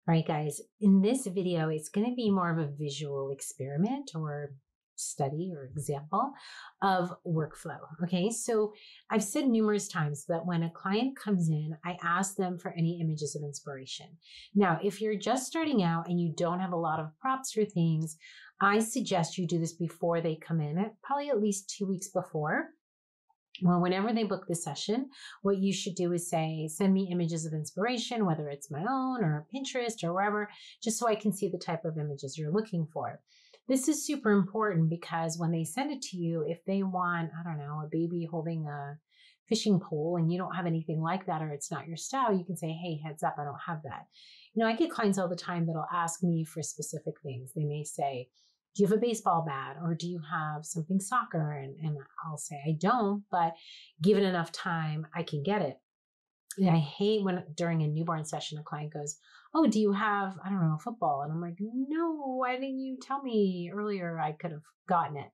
All right, guys, in this video, it's going to be more of a visual experiment or study or example of workflow. Okay, so I've said numerous times that when a client comes in, I ask them for any images of inspiration. Now, if you're just starting out and you don't have a lot of props or things, I suggest you do this before they come in, probably at least 2 weeks before. Well, whenever they book the session, what you should do is say, send me images of inspiration, whether it's my own or Pinterest or wherever, just so I can see the type of images you're looking for. This is super important because when they send it to you, if they want, I don't know, a baby holding a fishing pole and you don't have anything like that, or it's not your style, you can say, hey, heads up, I don't have that. I get clients all the time that'll ask me for specific things. They may say, do you have a baseball bat or do you have something soccer? And I'll say, I don't, but given enough time, I can get it. And I hate when during a newborn session, a client goes, oh, do you have, I don't know, football? And I'm like, no, why didn't you tell me earlier? I could have gotten it.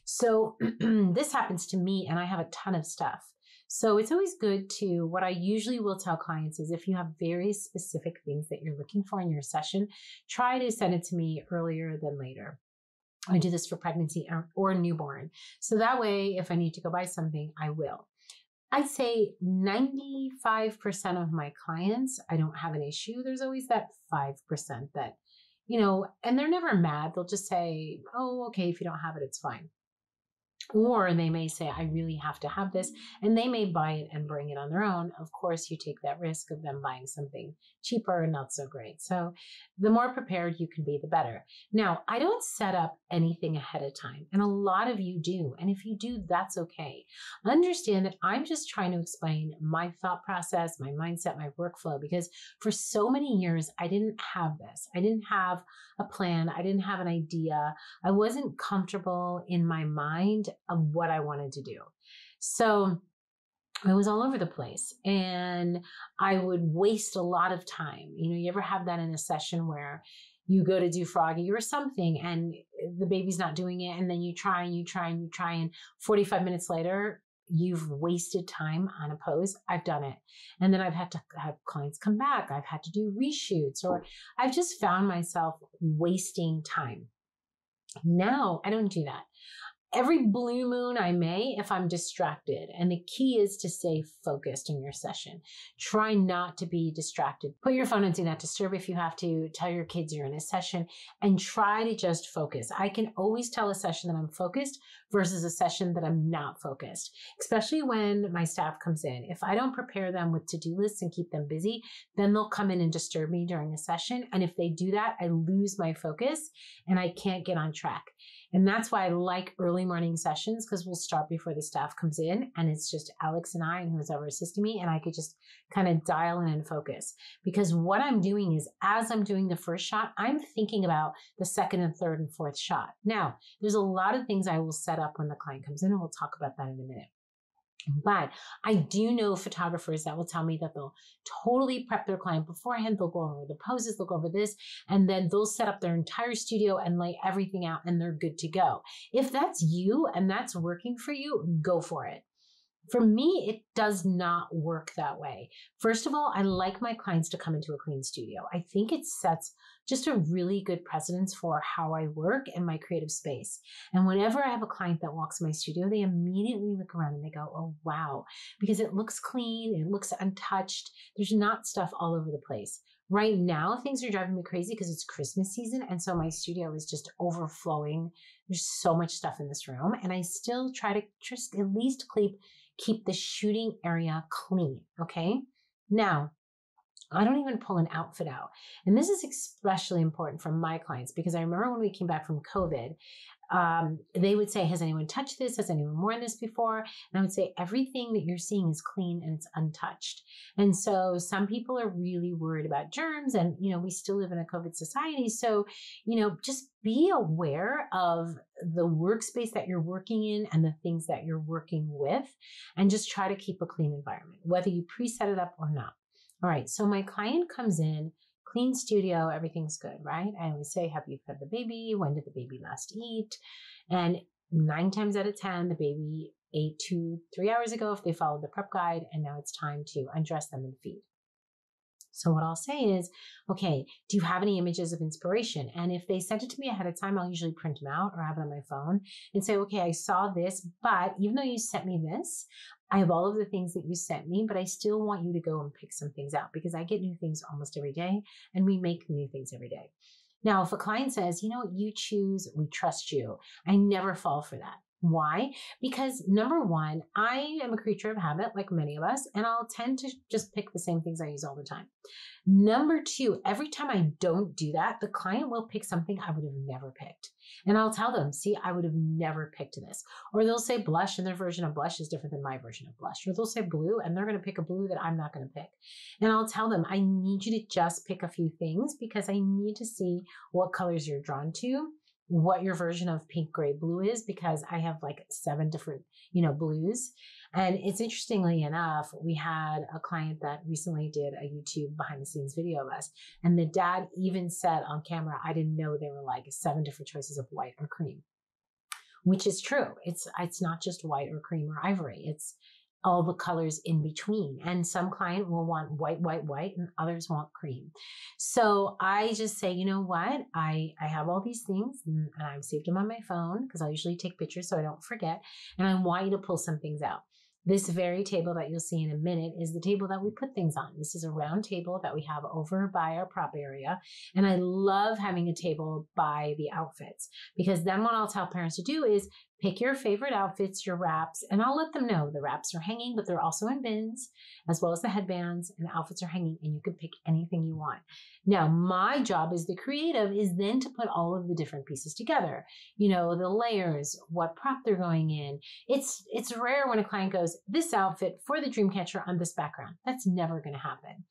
So this happens to me and I have a ton of stuff. So it's always good to, what I usually will tell clients is if you have very specific things that you're looking for in your session, try to send it to me earlier than later. I do this for pregnancy or newborn. So that way, if I need to go buy something, I will. I'd say 95% of my clients, I don't have an issue. There's always that 5% that, and they're never mad. They'll just say, oh, okay, if you don't have it, it's fine. Or they may say, I really have to have this, and they may buy it and bring it on their own. Of course, you take that risk of them buying something cheaper and not so great. So the more prepared you can be, the better. Now, I don't set up anything ahead of time, and a lot of you do. And if you do, that's okay. Understand that I'm just trying to explain my thought process, my mindset, my workflow, because for so many years, I didn't have this. I didn't have a plan. I didn't have an idea. I wasn't comfortable in my mind of what I wanted to do. So I was all over the place and I would waste a lot of time. You ever have that in a session where you go to do froggy or something and the baby's not doing it, and then you try and you try and you try, and 45 minutes later, you've wasted time on a pose. I've done it. And then I've had to have clients come back. I've had to do reshoots, or I've just found myself wasting time. Now I don't do that. Every blue moon I may, if I'm distracted. And the key is to stay focused in your session. Try not to be distracted. Put your phone on Do Not Disturb if you have to. Tell your kids you're in a session and try to just focus. I can always tell a session that I'm focused versus a session that I'm not focused, especially when my staff comes in. If I don't prepare them with to-do lists and keep them busy, then they'll come in and disturb me during a session. And if they do that, I lose my focus and I can't get on track. And that's why I like early morning sessions, because we'll start before the staff comes in and it's just Alex and I and who's ever assisting me, and I could just kind of dial in and focus. Because what I'm doing is, as I'm doing the first shot, I'm thinking about the second and third and fourth shot. Now, there's a lot of things I will set up when the client comes in, and we'll talk about that in a minute. But I do know photographers that will tell me that they'll totally prep their client beforehand. They'll go over the poses, they'll go over this, and then they'll set up their entire studio and lay everything out and they're good to go. If that's you and that's working for you, go for it. For me, it does not work that way. First of all, I like my clients to come into a clean studio. I think it sets just a really good precedence for how I work and my creative space. And whenever I have a client that walks in my studio, they immediately look around and they go, oh, wow, because it looks clean, it looks untouched. There's not stuff all over the place. Right now, things are driving me crazy because it's Christmas season. And so my studio is just overflowing. There's so much stuff in this room. And I still try to just at least keep the shooting area clean, okay? Now, I don't even pull an outfit out. And this is especially important for my clients because I remember when we came back from COVID, they would say, has anyone touched this? Has anyone worn this before? And I would say, everything that you're seeing is clean and it's untouched. And so some people are really worried about germs, and, we still live in a COVID society. So, just be aware of the workspace that you're working in and the things that you're working with, and just try to keep a clean environment, whether you preset it up or not. All right. So my client comes in, clean studio, everything's good, right? I always say, have you fed the baby? When did the baby last eat? And 9 times out of 10, the baby ate 2-3 hours ago if they followed the prep guide, and now it's time to undress them and feed. So what I'll say is, okay, do you have any images of inspiration? And if they sent it to me ahead of time, I'll usually print them out or have it on my phone and say, okay, I saw this, but even though you sent me this, I have all of the things that you sent me, but I still want you to go and pick some things out because I get new things almost every day and we make new things every day. Now, if a client says, you know what, you choose, we trust you, I never fall for that. Why? Because number one, I am a creature of habit, like many of us, and I'll tend to just pick the same things I use all the time. Number two, every time I don't do that, the client will pick something I would have never picked. And I'll tell them, see, I would have never picked this. Or they'll say blush and their version of blush is different than my version of blush. Or they'll say blue and they're going to pick a blue that I'm not going to pick. And I'll tell them, I need you to just pick a few things because I need to see what colors you're drawn to, what your version of pink, gray, blue is, because I have like 7 different, blues. And it's interestingly enough, we had a client that recently did a YouTube behind the scenes video of us. And the dad even said on camera, I didn't know there were like 7 different choices of white or cream, which is true. It's not just white or cream or ivory. It's all the colors in between. And some client will want white, and others want cream. So I just say, you know what? I have all these things and I've saved them on my phone because I usually take pictures so I don't forget. And I want you to pull some things out. This very table that you'll see in a minute is the table that we put things on. This is a round table that we have over by our prop area. And I love having a table by the outfits because then what I'll tell parents to do is pick your favorite outfits, your wraps, and I'll let them know the wraps are hanging, but they're also in bins, as well as the headbands, and the outfits are hanging, and you can pick anything you want. Now, my job as the creative is then to put all of the different pieces together. The layers, what prop they're going in. It's rare when a client goes, this outfit for the dream catcher on this background. That's never going to happen.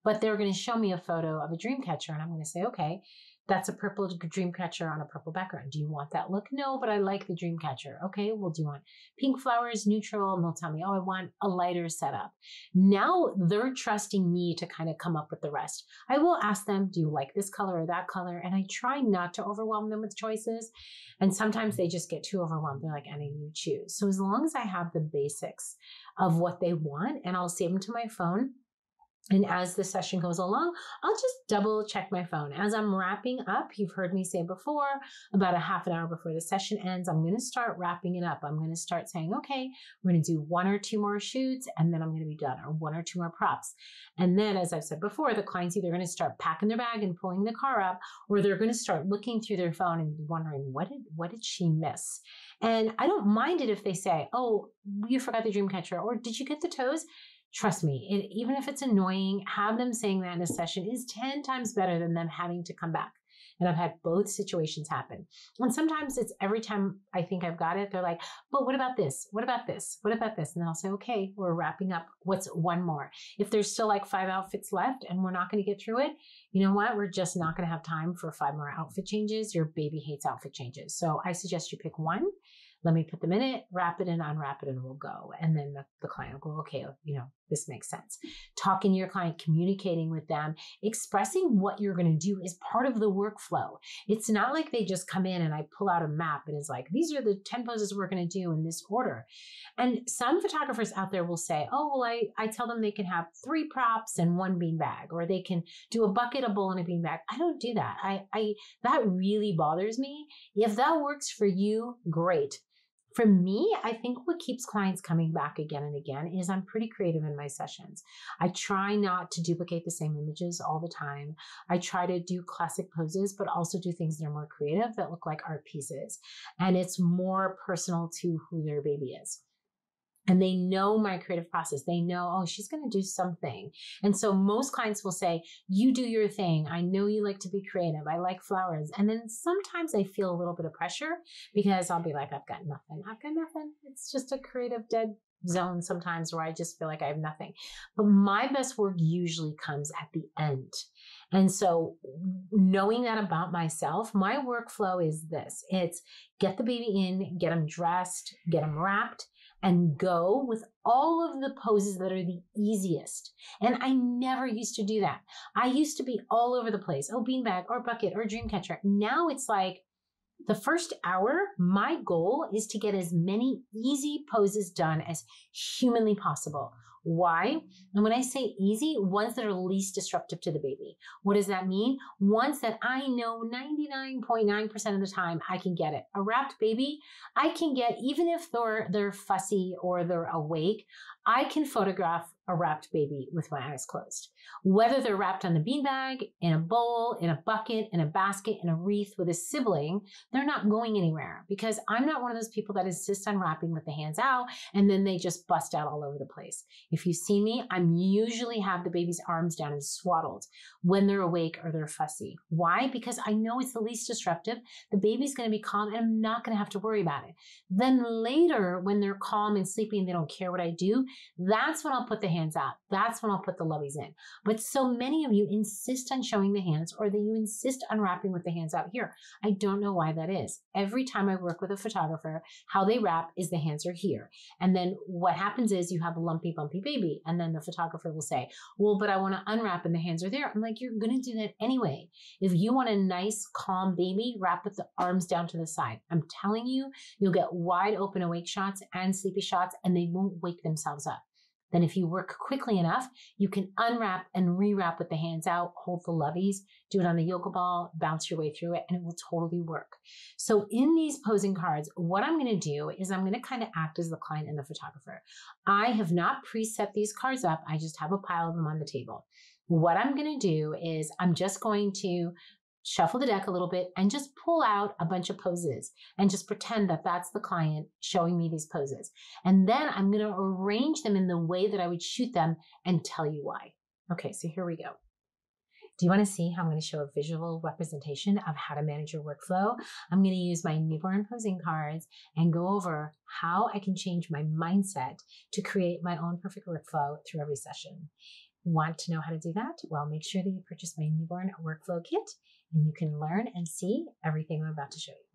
But they're going to show me a photo of a dream catcher, and I'm going to say, okay, that's a purple dream catcher on a purple background. Do you want that look? No, but I like the dream catcher. Okay, well, do you want pink flowers, neutral? And they'll tell me, oh, I want a lighter setup. Now they're trusting me to kind of come up with the rest. I will ask them, do you like this color or that color? And I try not to overwhelm them with choices. And sometimes they just get too overwhelmed. They're like, Anna, you choose. So as long as I have the basics of what they want and I'll save them to my phone, and as the session goes along, I'll just double check my phone. As I'm wrapping up, you've heard me say before, about a half an hour before the session ends, I'm going to start wrapping it up. I'm going to start saying, okay, we're going to do 1 or 2 more shoots, and then I'm going to be done, or 1 or 2 more props. And then, as I've said before, the client's either going to start packing their bag and pulling the car up, or they're going to start looking through their phone and wondering, what did she miss? And I don't mind it if they say, oh, you forgot the dream catcher, or did you get the toes? Trust me, even if it's annoying, have them saying that in a session is 10 times better than them having to come back. And I've had both situations happen. And sometimes it's every time I think I've got it, they're like, but what about this? What about this? What about this? And then I'll say, okay, we're wrapping up. What's 1 more? If there's still like 5 outfits left and we're not going to get through it, you know what? We're just not going to have time for 5 more outfit changes. Your baby hates outfit changes. So I suggest you pick 1. Let me put them in it, wrap it and unwrap it, and we'll go. And then the client will go, okay, this makes sense. Talking to your client, communicating with them, expressing what you're going to do is part of the workflow. It's not like they just come in and I pull out a map and it's like, these are the 10 poses we're going to do in this order. And some photographers out there will say, oh, well, I tell them they can have 3 props and 1 beanbag, or they can do a bucket, a bowl, and a beanbag. I don't do that. That really bothers me. If that works for you, great. For me, I think what keeps clients coming back again and again is I'm pretty creative in my sessions. I try not to duplicate the same images all the time. I try to do classic poses, but also do things that are more creative that look like art pieces. And it's more personal to who their baby is. And they know my creative process. They know, oh, she's going to do something. And so most clients will say, you do your thing. I know you like to be creative. I like flowers. And then sometimes I feel a little bit of pressure because I'll be like, I've got nothing. It's just a creative dead zone sometimes where I just feel like I have nothing. But my best work usually comes at the end. And so knowing that about myself, my workflow is this. It's get the baby in, get them dressed, get them wrapped, and go with all of the poses that are the easiest. And I never used to do that. I used to be all over the place. Oh, beanbag or bucket or dream catcher. Now it's like the first hour, my goal is to get as many easy poses done as humanly possible. Why? And when I say easy, ones that are least disruptive to the baby. What does that mean? Ones that I know 99.9% of the time I can get it. A wrapped baby, I can get, even if they're fussy or they're awake, I can photograph a wrapped baby with my eyes closed. Whether they're wrapped on the beanbag, in a bowl, in a bucket, in a basket, in a wreath with a sibling, they're not going anywhere because I'm not one of those people that insist on wrapping with the hands out and then they just bust out all over the place. If you see me, I'm usually have the baby's arms down and swaddled when they're awake or they're fussy. Why? Because I know it's the least disruptive. The baby's going to be calm and I'm not going to have to worry about it. Then later, when they're calm and sleepy and they don't care what I do, that's when I'll put the hands out. That's when I'll put the loveys in. But so many of you insist on showing the hands or that you insist on wrapping with the hands out here. I don't know why that is. Every time I work with a photographer, how they wrap is the hands are here. And then what happens is you have a lumpy, bumpy baby. And then the photographer will say, well, but I want to unwrap and the hands are there. I'm like, you're going to do that anyway. If you want a nice, calm baby, wrap with the arms down to the side. I'm telling you, you'll get wide open awake shots and sleepy shots and they won't wake themselves up. Then if you work quickly enough, you can unwrap and rewrap with the hands out, hold the loveys, do it on the yoga ball, bounce your way through it, and it will totally work. So in these posing cards, what I'm going to do is I'm going to kind of act as the client and the photographer. I have not preset these cards up. I just have a pile of them on the table. What I'm going to do is I'm just going to shuffle the deck a little bit and just pull out a bunch of poses and just pretend that that's the client showing me these poses. And then I'm going to arrange them in the way that I would shoot them and tell you why. Okay, so here we go. Do you want to see how I'm going to show a visual representation of how to manage your workflow? I'm going to use my newborn posing cards and go over how I can change my mindset to create my own perfect workflow through every session. Want to know how to do that? Well, make sure that you purchase my newborn workflow kit and you can learn and see everything I'm about to show you.